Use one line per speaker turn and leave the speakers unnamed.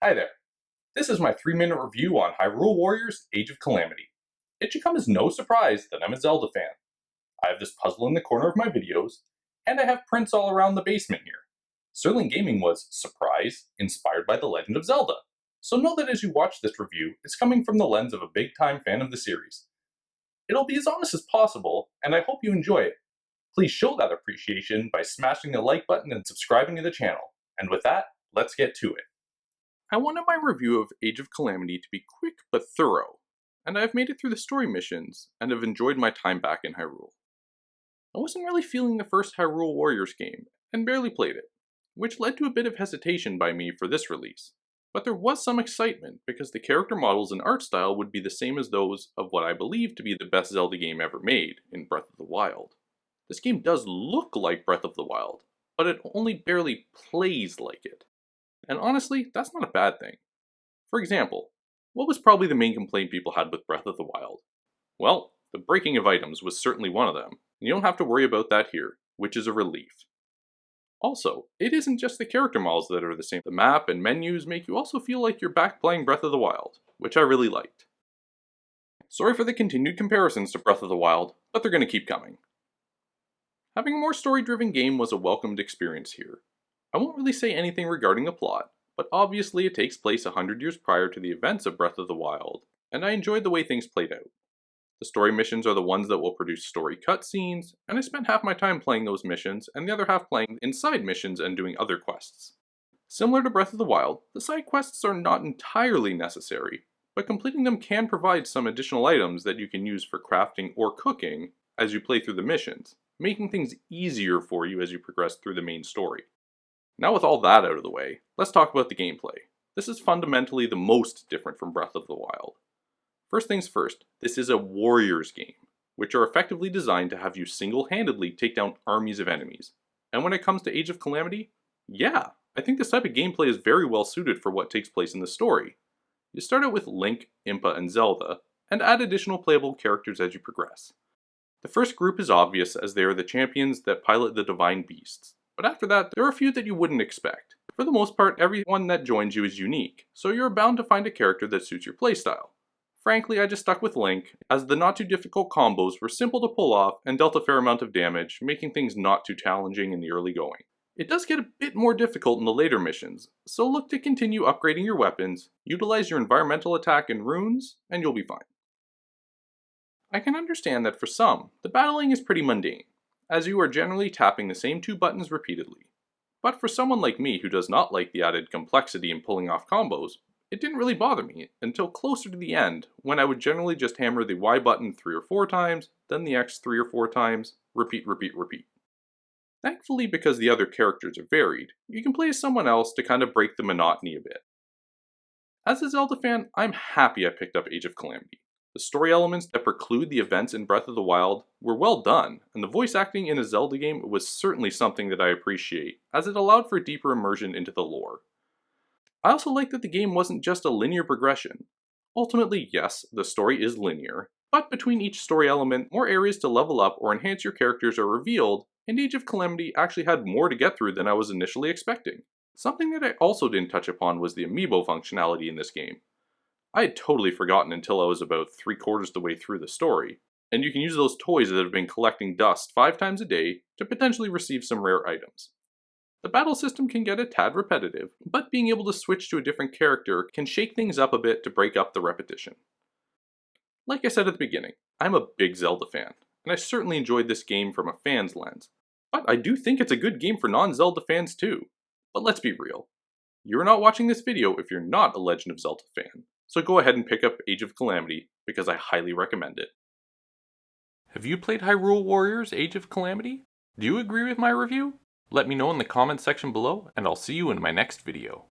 Hi there. This is my 3-minute review on Hyrule Warriors Age of Calamity. It should come as no surprise that I'm a Zelda fan. I have this puzzle in the corner of my videos, and I have prints all around the basement here. Sterling Gaming was, surprise, inspired by The Legend of Zelda. So know that as you watch this review, it's coming from the lens of a big-time fan of the series. It'll be as honest as possible, and I hope you enjoy it. Please show that appreciation by smashing the like button and subscribing to the channel. And with that, let's get to it. I wanted my review of Age of Calamity to be quick but thorough, and I've made it through the story missions and have enjoyed my time back in Hyrule. I wasn't really feeling the first Hyrule Warriors game, and barely played it, which led to a bit of hesitation by me for this release. But there was some excitement because the character models and art style would be the same as those of what I believe to be the best Zelda game ever made in Breath of the Wild. This game does look like Breath of the Wild, but it only barely plays like it. And honestly, that's not a bad thing. For example, what was probably the main complaint people had with Breath of the Wild? Well, the breaking of items was certainly one of them, and you don't have to worry about that here, which is a relief. Also, it isn't just the character models that are the same. The map and menus make you also feel like you're back playing Breath of the Wild, which I really liked. Sorry for the continued comparisons to Breath of the Wild, but they're going to keep coming. Having a more story-driven game was a welcomed experience here. I won't really say anything regarding the plot, but obviously it takes place 100 years prior to the events of Breath of the Wild, and I enjoyed the way things played out. The story missions are the ones that will produce story cutscenes, and I spent half my time playing those missions and the other half playing inside missions and doing other quests. Similar to Breath of the Wild, the side quests are not entirely necessary, but completing them can provide some additional items that you can use for crafting or cooking as you play through the missions, making things easier for you as you progress through the main story. Now with all that out of the way, let's talk about the gameplay. This is fundamentally the most different from Breath of the Wild. First things first, this is a Warriors game, which are effectively designed to have you single-handedly take down armies of enemies. And when it comes to Age of Calamity, yeah, I think this type of gameplay is very well suited for what takes place in the story. You start out with Link, Impa, and Zelda, and add additional playable characters as you progress. The first group is obvious as they are the champions that pilot the divine beasts. But after that, there are a few that you wouldn't expect. For the most part, everyone that joins you is unique, so you're bound to find a character that suits your playstyle. Frankly, I just stuck with Link, as the not too difficult combos were simple to pull off and dealt a fair amount of damage, making things not too challenging in the early going. It does get a bit more difficult in the later missions, so look to continue upgrading your weapons, utilize your environmental attack and runes, and you'll be fine. I can understand that for some, the battling is pretty mundane, as you are generally tapping the same two buttons repeatedly. But for someone like me who does not like the added complexity in pulling off combos, it didn't really bother me until closer to the end, when I would generally just hammer the Y button 3 or 4 times, then the X 3 or 4 times, repeat. Thankfully, because the other characters are varied, you can play as someone else to kind of break the monotony a bit. As a Zelda fan, I'm happy I picked up Age of Calamity. The story elements that preclude the events in Breath of the Wild were well done, and the voice acting in a Zelda game was certainly something that I appreciate, as it allowed for deeper immersion into the lore. I also like that the game wasn't just a linear progression. Ultimately, yes, the story is linear, but between each story element, more areas to level up or enhance your characters are revealed, and Age of Calamity actually had more to get through than I was initially expecting. Something that I also didn't touch upon was the amiibo functionality in this game. I had totally forgotten until I was about 3/4 the way through the story, and you can use those toys that have been collecting dust 5 times a day to potentially receive some rare items. The battle system can get a tad repetitive, but being able to switch to a different character can shake things up a bit to break up the repetition. Like I said at the beginning, I'm a big Zelda fan, and I certainly enjoyed this game from a fan's lens, but I do think it's a good game for non-Zelda fans too. But let's be real, you're not watching this video if you're not a Legend of Zelda fan. So go ahead and pick up Age of Calamity, because I highly recommend it. Have you played Hyrule Warriors Age of Calamity? Do you agree with my review? Let me know in the comments section below, and I'll see you in my next video.